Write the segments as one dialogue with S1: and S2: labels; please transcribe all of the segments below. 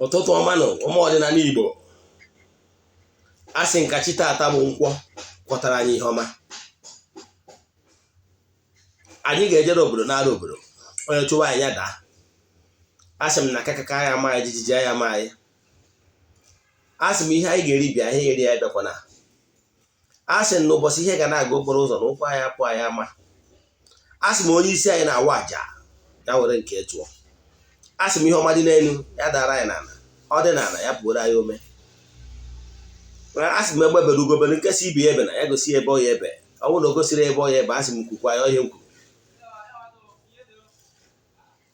S1: Ụtụtụ ọma nọ ụmụ ọdịnala Igbo. Asị nka chi tata bụ nkwọ kwọtara anyị ihe ọma. Anyị ga-ejere obodo n'ala obodo, onye chụwa anyị ya daa. Asị m na kakaka ya ama anyị, jijiji ya ama anyị. Asị m ihe anyị ga-eri bịa, ihe eri ya bịakwana. Asị m na ụbọchị ihe ga na-aga okporo ụzọ na ụkwụ anyị apụ anyị ama. Asị m onye isi anyị na-awa aja ya were nke chụọ. Asị m ihe ọma dị n'elu ya dara anyị n'ala, ọ dị n'ala ya pụoro anyị ome. Asị m egbe bere ugobere nkesa ibe ya ebe na ya gosi ebe ọ ya ebe. Ọ bụrụ na o gosiri ebe ọ ya ebe, asị m kwukwa ya ọhịa m kwuru.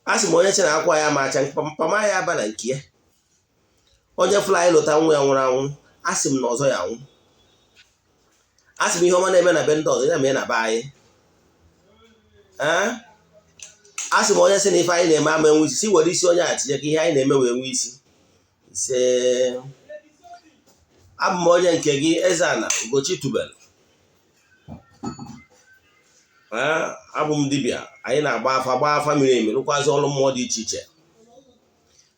S1: Asị m onye che na akwa ya ma acha mpama ya aba na nke ya. Onye fụrụ anyị lụta nwa ya nwụrụ anwụ, asị m na ọzọ ya anwụ. Asị m ihe ọma na-eme na be ndị ọzọ ya mee na be anyị. Asị m onye sị na ife anyị na-eme ama enwe isi, si were isi onye a tinye ka ihe anyị na-eme wee nwee isi. Ise. Abụ m onye nke gị Eze-Ana Ugochitubelu. Abụ m dibịa, anyị na-agba afa miri emi, rụkwazị ọrụ mmụọ dị iche iche.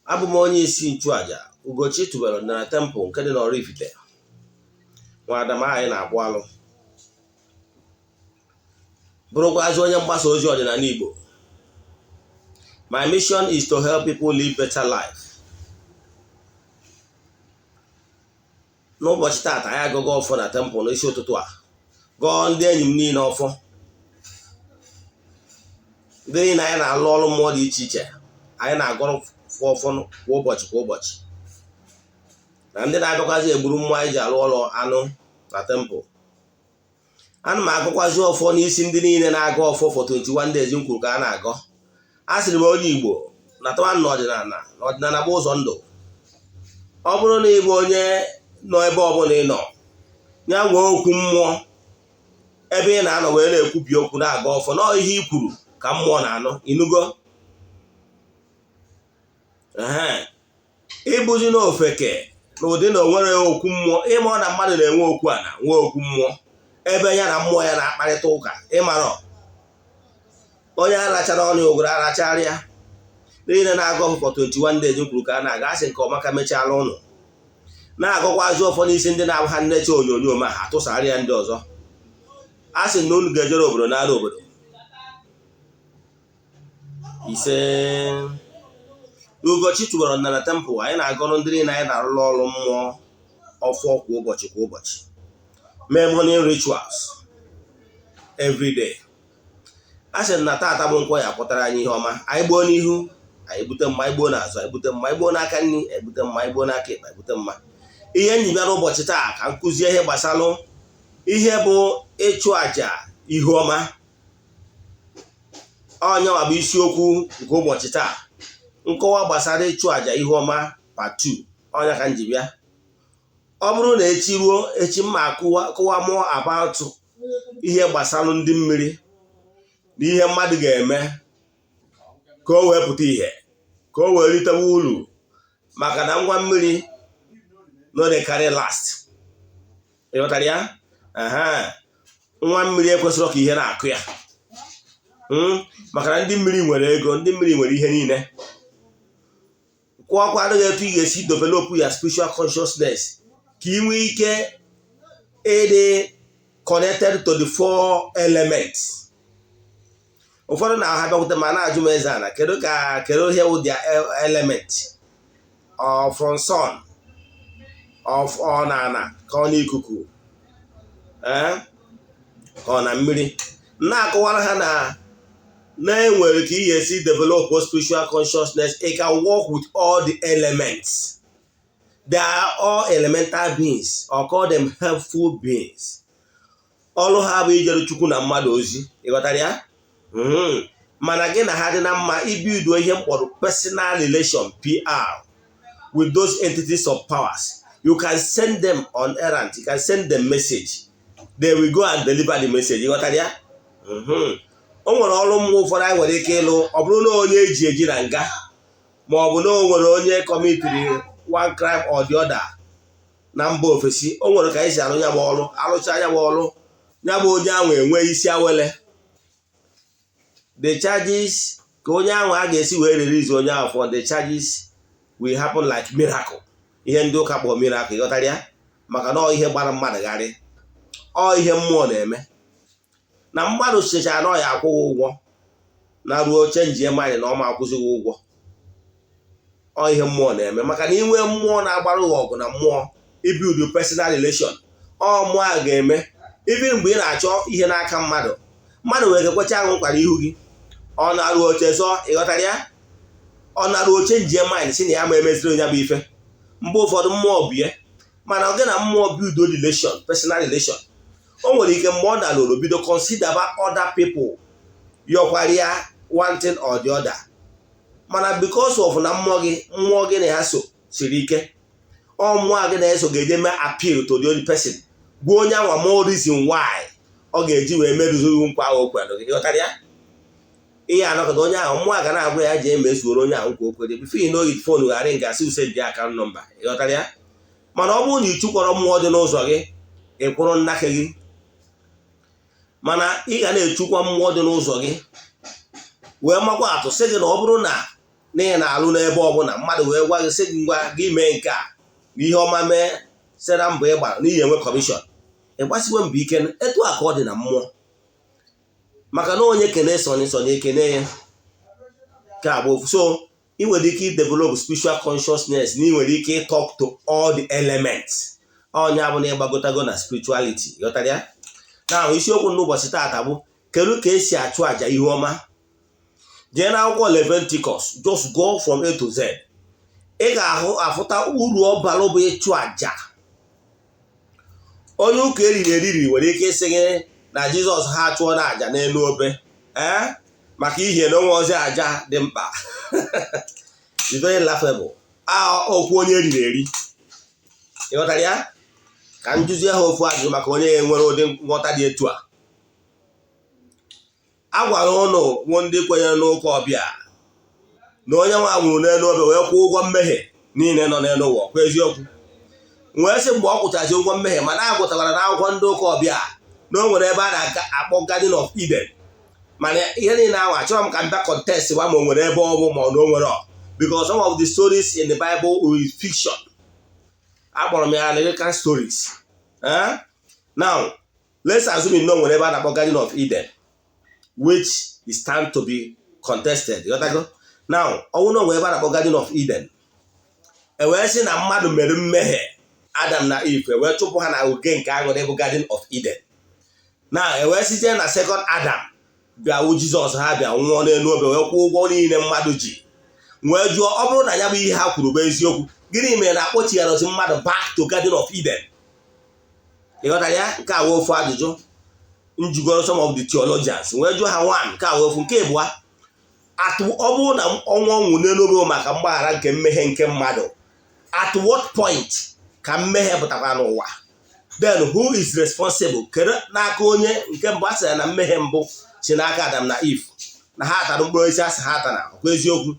S1: Abụ m onye isi nchụaja Ugochitubelu na tempụl nke dị n'Oraifite. Nwadama anyị na-abụ alụ. Bụrụkwazị onye mgbasa ozi ọdịnala Igbo. My mission is to help people live better life. N'ụbọchị taata anyị agụgụ ọfọ na tempụl n'isi ụtụtụ a, gọọ ndị enyi m niile ọfọ. Ndị niile anyị na-alụ ọrụ mmụọ dị iche iche, anyị na-agọrọ ọfọ kwa ụbọchị. Na ndị na-abịakwazị egburu mmụọ anyị ji alụ ọrụ anụ na tempụl. Ana m agụkwazị ọfọ n'isi ndị niile na-agọ ọfọ for 21 days m kwuru ka a na-agọ. A sịrị m onye Igbo natawa n'ọdịnala bụ ụzọ ndụ. Ọ bụrụ na ị bụ onye nọ ebe ọbụla ị nọ, ya nwee okwu mmụọ ebe ị na-anọ wee na-ekwubi okwu na-aga ọfọ, nọ ihe i kwuru ka mmụọ na-anụ, ịnụgo? Ịbụzi n'ofeke na ụdị na onwere okwu mmụọ, ịma ọ na mmadụ na-enwe okwu ana nwee okwu mmụọ ebe ya na mmụọ ya na-akparịta ụka. Ịmara onye arachara ọnụ ogoro aracharịa. Niile na-agụ ọfọ 21 days m kwuru ka a na-aga. Asị nke ọma ka mechala ụnụ na-agụkwazị ọfọ n'isi ndị na-abụ ha nnecha onyonyo ma ha tụsara ya ndị ọzọ. Asị na unu ga-ejere obodo n'ala obodo. Ise. Ugochitubelu na tempụl anyị na-agọrọ ndị niile anyị na-arụrụ ọrụ mmụọ ọfọ kwa ụbọchị. Mee morning rituals every day. Asị na taata bụ nkwọ ya pụtara anyị ihe ọma. Anyị gbuo n'ihu, anyị bute mma, anyị gbuo n'azụ, anyị bute mma, anyị gbuo n'aka nri, anyị bute mma, anyị gbuo n'aka ekpe, anyị bute mma. Ihe nji bịara ụbọchị taa ka m kụzie ihe gbasalụ ihe bụ ịchụ àjà ihu ọma. Ọnyanwa bụ isiokwu nke ụbọchị taa. Nkọwa gbasara ịchụ àjà ihu ọma part 2. Ọnya ka m ji bịa. Ọ bụrụ na echi ruo, echi mma akụwa more about ihe gbasalụ ndị mmiri na ihe mmadụ ga-eme ka o wee pụta ihe, ka o wee ritewa uru, maka na ngwa mmiri no dey carry last. Ịghọtara ya? Nwa mmiri ekwesịrị ka ihe na-akụ ya. Maka na ndị mmiri nwere ego, ndị mmiri nwere ihe niile. Kwụọkwa adịghị etu ị ga-esi develop ya spiritual consciousness ka ị nwee ike ịdị connected to the 4 elements. Ụfọdụ na-ha bịakwute ma na-ajụ m Eze-Ana, kedu ihe wụ their element of from sun of ọ na ana ka ọ na ikuku ka ọ na mmiri. Na-akọwara ha na-enwere ka ị ga-esi develop spiritual consciousness. It can work with all the elements. They are all elemental beings, or call them helpful beings. Ọrụ ha bụ ijere Chukwu na mmadụ ozi. Ịghọtara ya? Mana gị na ha dị na mma ibido ihe mkpọrọ personal relation PR with those entities of powers. You can send them on errand. You can send them message. They will go and deliver the message. Ịghọtara ya? O nwere ọrụ mmụọ ụfọdụ anyị nwere ike ịlụ. Ọ bụrụ na onye eji na nga, ma ọ bụ na o nwere onye committed one crime or the other na mba ofesi, o nwere ka anyị si arụ ya bụ ọrụ. Arụcha ya bụ ọrụ, ya bụ onye ahụ enwe isi awele. The charges ka onye ahụ a ga-esi wee release onye ahụ for the charges will happen like miracle. Ihe ndị ụka kpọrọ miracle, ịghọtara ya? Maka na ọ ihe gbara mmadụ gharị, ọ ihe mmụọ na-eme. Na mmadụ chechara na ọ ya akwụghị ụgwọ na ruo chenji mind na ọ ma akwụzighị ụgwọ, ọ ihe mmụọ na-eme. Maka na inwe mmụọ na-agbara ọgụ na mmụọ, ibuild personal relation, ọ mmụọ a ga-eme even mgbe ị na-achọ ihe n'aka mmadụ wee gekwecha ahụ nkwara ihu gị, ọ na-arụ oche zọ, ịghọtara ya? Ọ na-arụ oche nje mind si na ya ma emeziri onye bụ ife. Mgbe ụfọdụ mmụọ bie, mana ọ gị na mmụọ build relation, personal relation, o nwere ike mgbe ọ dalụrụ bido consider other people yọkwara ya one thing or the other. Mana because of na mmụọ gị na ya so siri ike, ọ mmụọ gị na-eso ga-eje mee appeal to the only person, bụ onye anwa more reason why ọ ga-eji wee merụzuru nkwa ahụ o kwere gị, ịghọtara ya? Ihe anọkọta onye ahụ mmụọ ga na-agwa ya ji emezuoro onye ahụ nkwa o kwere, bifo ino it fon ghara ngasị use dị account number, ịghọtara ya? Mana ọ bụrụ na ị chụkwọrọ mmụọ dị n'ụzọ gị, ị kwụrụ nnake gị. Mana ị ga na-echukwa mmụọ dị n'ụzọ gị wee makwa atụ sị gị na ọ bụrụ na ị na-alụ n'ebe ọbụla mmadụ wee gwa gị sị gị ngwa gị mee nke a na ihe ọma mee sera mbọ ị gbara n'ihi enwe kọmishọn, ịgbasiwe mbọ ike. Etu a ka ọ dị na mmụọ. Maka na onye kene sọ ekene ya ka abụ. So ị nwere ike develop spiritual consciousness na ị nwere ike talk to all the elements. Onye abụ na ịgbagotago na spirituality, ịghọtara ya? Na isiokwu n'ụbọchị taata bụ kedu ka esi achụ àjà ihu ọma. Jee na akwụkwọ Leviticus, just go from A to Z. Ị ga-afụta uru ọ bara bụ ịchụ àjà. Onye ụka eriri nwere ike ịsị gị na Jizọs ha chụọ na àjà n'elu obe maka ihe na onwe ozi àjà dị mkpa. It's very laughable. Okwu onye eriri, ịghọtara ya? Ka njuzie ha ofu ajụjụ maka onye nwere ụdị nghọta dị etu a. A gwara ụnụ ndị kwenyere n'ụka ọbịa na onye nwa nwụrụ n'elu obe wee kwụọ ụgwọ mmehie niile nọ n'elu ụwa, kwa eziokwu. Wee sị mgbe ọ kwụchazi ụgwọ mmehie, mana a gụtakwara n'akwụkwọ ndị ụka ọbịa na o nwere ebe a na-akpọ Garden of Eden. Mana ihe niile ahụ achọrọ m ka m bịa contest ma o nwere ebe ọ bụ ma ọ na o nwere, because some of the stories in the Bible is fiction. Akpọrọ m ya American stories. Now, let's assume no nwere ebe a na-akpọ Garden of Eden, which is time to be contested. Now, ọnwụ na nwere ebe a na-akpọ Garden of Eden, wee sị na mmadụ mere mmehie, Adam na Eve wee chụpụ ha na oge nke ahụ n'ebe Garden of Eden. Na wee site na second Adam bịawu Jizọs, ha bịa nwụọ n'elu obe wee kwụọ ụgwọ niile mmadụ ji. Wee jụọ, ọ bụrụ na ya bụ ihe ha kwuru bụ eziokwu, gịnị mere na akpọchigharazi mmadụ back to Garden of Eden? Ịghọtara ya? Nke a wee ofu ajụjụ njugoro some of the theologians wee jụọ ha one. Nke a wee ofu. Nke abụọ, ọ bụrụ na ọnwụ n'elu obe maka mgbaghara nke mmehie nke mmadụ, at what point ka mmehie pụtakwa n'ụwa? Then who is responsible? Kedu n'aka onye nke mbụ a sịrị na mmehie mbụ si n'aka Adam na Eve, na ha atara mkpụrụ osisi asị ha atara, ọkwa eziokwu?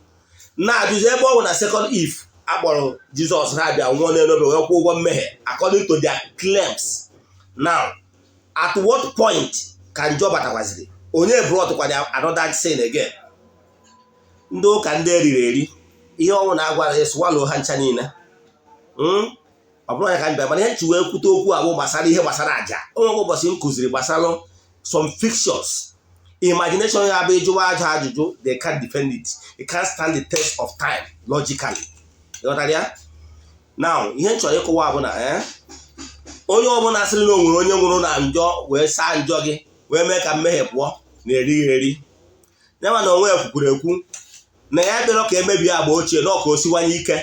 S1: Na-ajụzi ebe ọ bụ na second Eve akpọrọ Jizọs ha bịa nwụọ n'elu obe wee kwụọ ụgwọ mmehie according to their claims. Now, at what point ka njọ batakwaziri? Onye brought another sin again? Ndị ụka ndị eriri eri ihe ọnwụ na-agwara ya swallow ha ncha niile. Ọ bụrụ ya ka mbịa, mana ihe nchi wee kwute okwu abụ gbasara ihe gbasara àjà. Onwe ụbọchị m kụziri gbasara some fictions. Imagination ya bụ ịjụwa aja ajụjụ, they can't defend it. It can't stand the test of time logically. Ịghọtara ya? Now, ihe nchọrọ ịkụwa bụ na onye ọbụla sịrị na o nwere onye nwụrụ na njọ wee saa njọ gị wee mee ka mmehie pụọ, na-erighị eri. Ya ma na onwe ya kwukwuru ekwu na ya bịara ka emebie agba ochie na ọka osiwanye ike.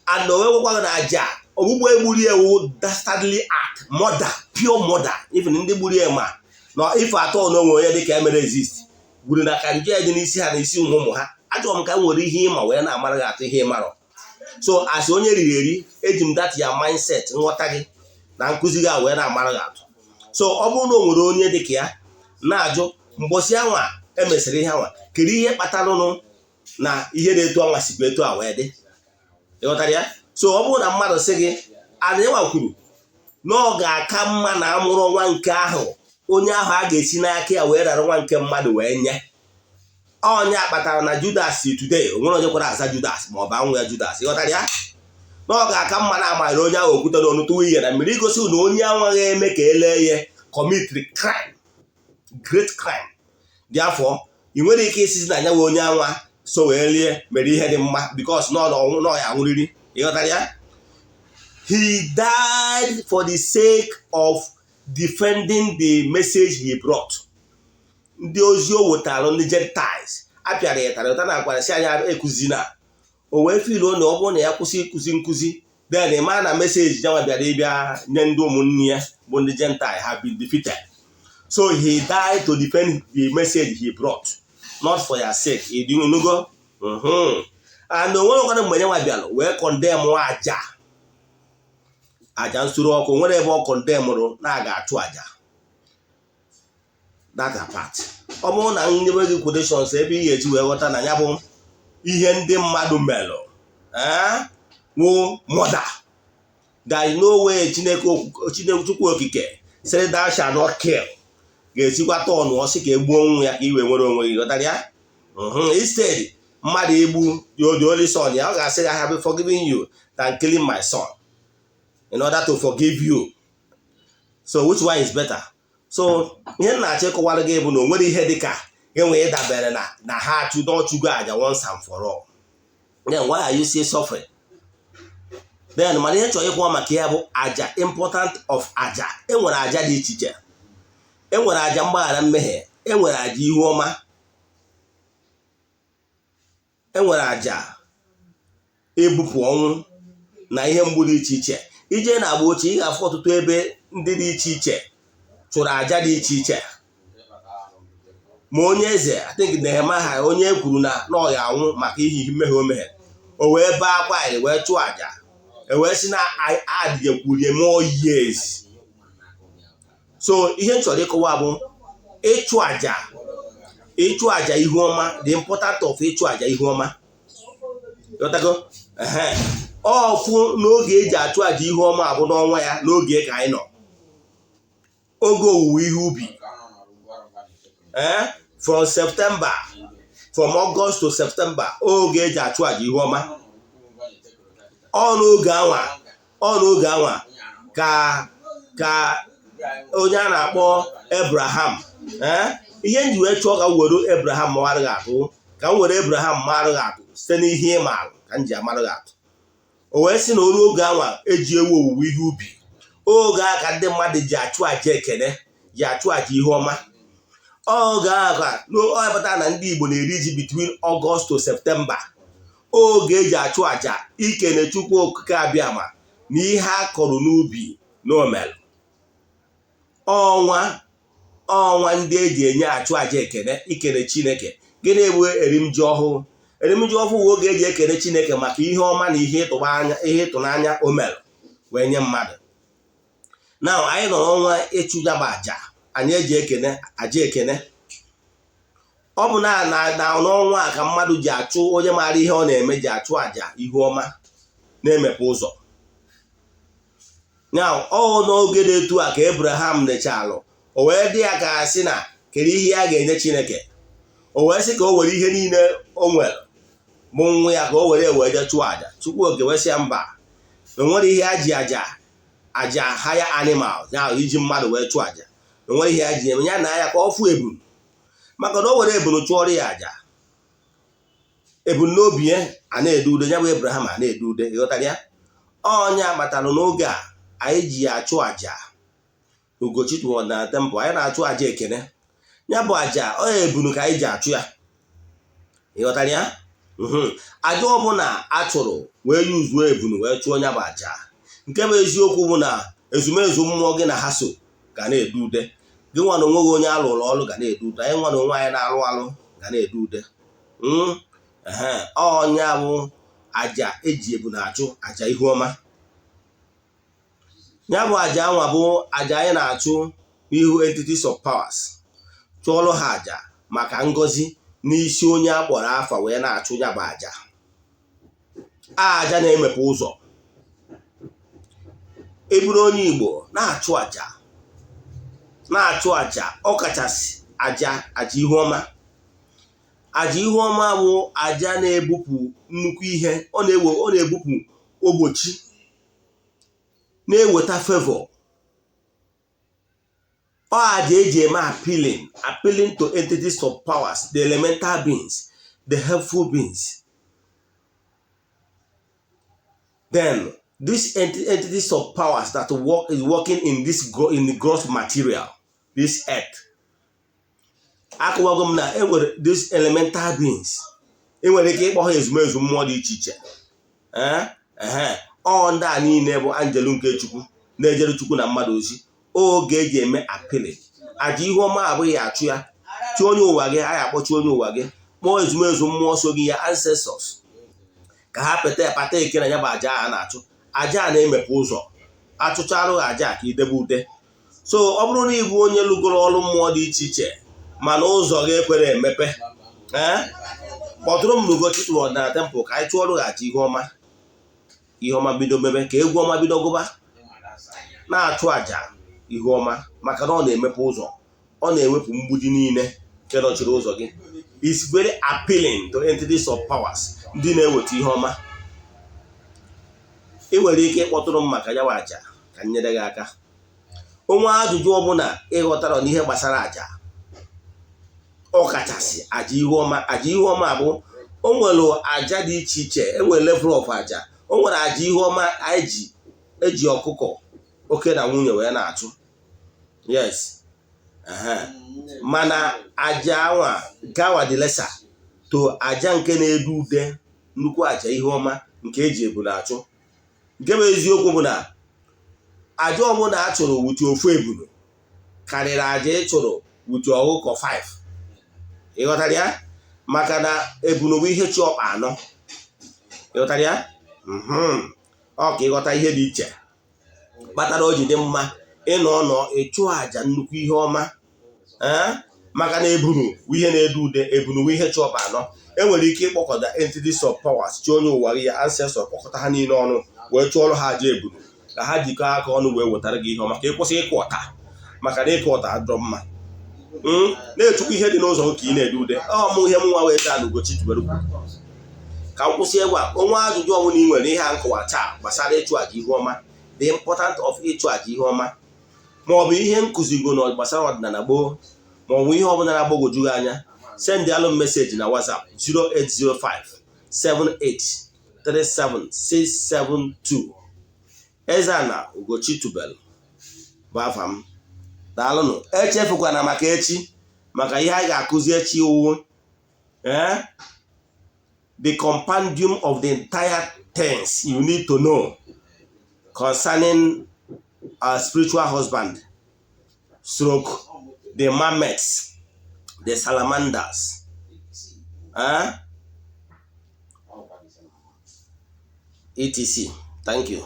S1: And onwe gwekwaghị na àjà ogbugbo egburu ewu dastardly act, murder, pure murder. Even ndị gburu ya ma na ife atọ na onwe onye dị ka emere exist gburu na ka njọ ya dị n'isi ha na isi ụmụ ha. Ajụọ m ka m nwere ihe ịma wee na-amara gị atụ ihe ịmarọ. So asị onye riri eri, eji m that ya mindset nghọta gị na nkụzi gị wee na-amara gị atụ. So ọ bụrụ na o nwere onye dị ka ya na-ajụ mgbọsị anwa emesịrị ihe anwa, kedu ihe kpatarụnụ na ihe na-etu anwa sikwa etu a wee dị? Ịghọtara ya? So ọ bụrụ na mmadụ sị gị Adanyenwa kwuru na ọ ga-aka mma na amụrụ nwa nke ahụ, onye ahụ a ga-esi n'aka ya wee rara nwa nke mmadụ wee nye. onye akpatara na Judas today onwere onye kwara aza Judas ma ọ bụ anwụ ya Judas ịghọtara ya na ọ ga-aka mma na amara onye ahụ okwute n'ọnụ tụwa ihe na mmiri igosi na onye anwaghị eme ka elee ya commit crime, great crime. Therefore ị nwere ike isi na anya onye anwa so wee lie mere ihe dị mma because nọ ya nwụrịrị ịghọtara ya. He died for the sake of defending the message he brought. Ndị ozi o wetara ndị Gentiles apịara ya tara ụta na akwara si anya ekuzi na o wee filo na ọ bụrụ na ya kwụsị ikuzi nkuzi then ma na message janwa bịara ịbịa nye ndị ụmụnne ya bụ ndị Gentiles have been defeated. So he died to defend the message he brought, not for your sake. Idinugo and onwere ọkwana mgbe nyenwa bịara wee condemn aja nsuru ọkụ nwere ebe ọ condemnụrụ na a ga-achụ aja. That apart. Ọ bụrụ na nyebe gị quotations ebe ị ga-eji wee ghọta na ya bụ ihe ndị mmadụ melụ wụ murder. There is no way Chineke Chukwu okike sịrị thou shalt not kill ga-esikwa tọnụ ọsị ka egbuo onwe ya ka iwe nwere onwe gị ghọtara ya. Instead mmadụ egbu the only son ya ọ ga-asị I have forgiven you than killing my son in order to forgive you. So which one is better? So ihe na-achọ ịkọwara gị bụ na o nwere ihe dịka enwe ịdabere na ha chụgo aja once and for all. Then why are you still suffering? Then mana ihe chọrọ ịkọwa maka ya bụ aja, important of aja. Enwere aja dị iche iche. Enwere aja mgbaghara mmehie, enwere aja ihu ọma, enwere aja ebupụ ọnwụ na ihe mgbu dị iche iche. Ije na-agba ochie ị ga-afụ ọtụtụ ebe ndị dị iche iche chụrụ aja dị iche iche. Ma onye eze I think Nehemaya onye kwuru na ọ ga-anwụ maka ihe mmehie o mehere o wee bee akwa wee chụọ aja wee sị na adịgekwurie more years. So ihe chọrọ ịkọwa bụ ịchụ aja ihu ọma, the importance of ịchụ aja ihu ọma. Yotago ọfụ n'oge eji achụ aja ihu ọma bụ n'ọnwa ya n'oge ka anyị nọ oge owuwe ihe ubi from August to September oge eji achụ aja ihu ọma. Ọ n'oge anwa ka onye a na-akpọ Abraham ihe nji wee chọọ ka m were Abraham marụghị atụ ka m were Abraham marụghị atụ site n'ihe ịmarụ ka m ji amarụghị atụ. O wee sị na oru oge anwa eji ewu owuwe ihe ubi oge a ka ndị mmadụ ji achụ aja ekene ji achụ aja ihu ọma. Oge a ka n'ọbata na ndị Igbo na-eri ji between August to September oge eji achụ aja ikene Chukwu okike abịama na ihe a kọrọ n'ubi n'omel. Ọnwa ndị eji enye achụ aja ekene ikene Chineke gịnị bụ erimji ọhụụ. Erimji ọhụụ oge eji ekene Chineke maka ihe ọma na ihe ịtụnanya o mere wee nye mmadụ. Now anyị nọ n'ọnwa ịchụ ya bụ aja anyị eji ekene aja ekene. Ọ bụ na n'ọnwa a ka mmadụ ji achụ onye maara ihe ọ na-eme ji achụ aja ihu ọma na-emepe ụzọ. Now ọ n'oge dị etu a ka Abraham nechalụ o wee dị ya ka asị na kedu ihe a ga-enye Chineke. O wee sị ka o were ihe niile o nwere bụ nwa ya ka o were je chụọ aja. Chukwu oge wee sị ya mba na nwere ihe a ji aja haya animal ya iji mmadụ wee chụọ aja. Na nwere ihe a ji eme ya na ya ka ọ fụ ebunu maka na o were ebunu chụọrọ ya aja. Ebunu n'obi ya a na-edu ude ya bụ Abraham a na-edu ude ịghọtara ya. Onye akpatara n'oge a anyị ji achụ aja Ugochi tụọ na temple anyị na-achụ aja ekene. Ya bụ aja ọ ebunu ka anyị ji achụ ya ịghọtara ya. Aja ọbụla a chụrụ wee yuzuo ebunu wee chụọ ya bụ aja nke bụ eziokwu bụ na ezumezu mmụọ gị na ha so ga na-edu ude. Gị nwa na onwe gị onye alụrụ ọrụ ga na-edu ude. Anyị nwa na onwe anyị na-alụ alụ ga na-edu ude. Onye bụ aja eji ebunu achụ aja ihu ọma. Ya bụ aja anwa bụ aja anyị na-achụ ihu entities of powers chụọrọ ha aja maka ngọzi n'isi onye a kpọrọ afa wee na-achụ ya bụ aja. Aja na-emepe ụzọ. Eburu onye Igbo na-achụ aja ọkachasị aja ihu ọma. aja ihu ọma bụ aja na-ebupụ nnukwu ihe, ọ na-ebupụ ogbochi, na-eweta favor. Ọ aja eji eme appealing to entities of powers, the elemental beings, the helpful beings. Then these entities of powers that is working in the gross material, this earth. Akụwago m na enwere these elemental beings, enwere ike ịkpọ ha ezumezu mmụọ dị iche iche. Ọ ndị a niile bụ angelu nke Chukwu na-ejere Chukwu na mmadụ ozi. Oge eji eme appealing. Aja ihu ọma abụghị achụ ya chụọ onye ụwa gị, anyị akpọchi onye ụwa gị, kpọọ ezumezu mmụọ so gị ya, ancestors, ka ha pata eke na ya bụ aja a na-achụ. Aja a na-emepe ụzọ, achụcharụ aja ka idebe ude. So ọ bụrụ na ị bụ onye lụgoro ọrụ mmụọ dị iche iche mana ụzọ gị ekwere emepe, kpọtụrụ m n'Ugochi Tubelu na temple ka anyị chụọrụ aja ihe ọma bido mebe, ka egwu ọma bido gụba, na-achụ aja ihu ọma, maka na ọ na-emepe ụzọ, ọ na-ewepụ mgbidi niile nke nọchiri ụzọ gị. It's very appealing to entities of powers, ndị na-eweta ihe ọma. Ị nwere ike ịkpọtụrụ m maka yawa aja ka m nyere gị aka. Onwe ajụjụ ọbụla ịghọtara n'ihe gbasara aja, ọ kachasị aja ihu ọma. Aja ihu ọma bụ, o nwere aja dị iche iche, enwere level of aja. O nwere aja ihu ọma eji ọkụkọ oke na nwunye wee na-achụ, yes, mana aja anwa gawa dị lesa to aja nke na-edu ude, nnukwu aja ihu ọma nke eji ebule achụ. Nke bụ eziokwu bụ na aja ọbụla a chụrụ wuti ofu ebulu karịrị aja ị chụrụ wuti ọkụkọ 5. Ịghọtara ya? Maka na ebulu bụ ihe chi ọkpa 4. Ịghọtara ya? Ọ ka ịghọta ihe dị iche kpatara o ji dị mma ịnọ ịchụ aja nnukwu ihe ọma. Maka na ebunu bụ ihe na-edu ude, ebunu bụ ihe chi ọkpa 4. Enwere ike ịkpọkọta entities of powers, chi onye ụwa gị ya, ancestors, kpọkọta ha niile ọnụ wee chụọrọ ha aja ebunu, ka ha jikọọ aka ọnụ wee wetara gị ihe ọma, ka ị kwụsị ịkụ ọta, maka na ịkụ ọta adọrọ mma. Na-echukwu ihe dị n'ụzọ ka ị na-edu ude. Ọmụ ihe m nwa wee daa n'Ugochi Tubelu ka m kwụsị egwu a. Onwe ajụjụ ọbụla ị nwere ihe a nkọwa taa gbasara ịchụ aja ihu ọma, the important of ịchụ aja ihu ọma, maọbụ ihe nkụzigo na gbasara ọdịnala gboo, maọbụ ihe ọbụla na-agbagwoju gị anya, send alụ m meseji na WhatsApp 08057837672. Eze-Ana Ugochi Tubelu bụ afa m. Daalụnụ. Echefukwana maka echi, maka ihe a ga-akụzi echi uwu the compendium of the entire things you need to know concerning our spiritual husband, stroke the marmots, the salamanders, etc. Thank you.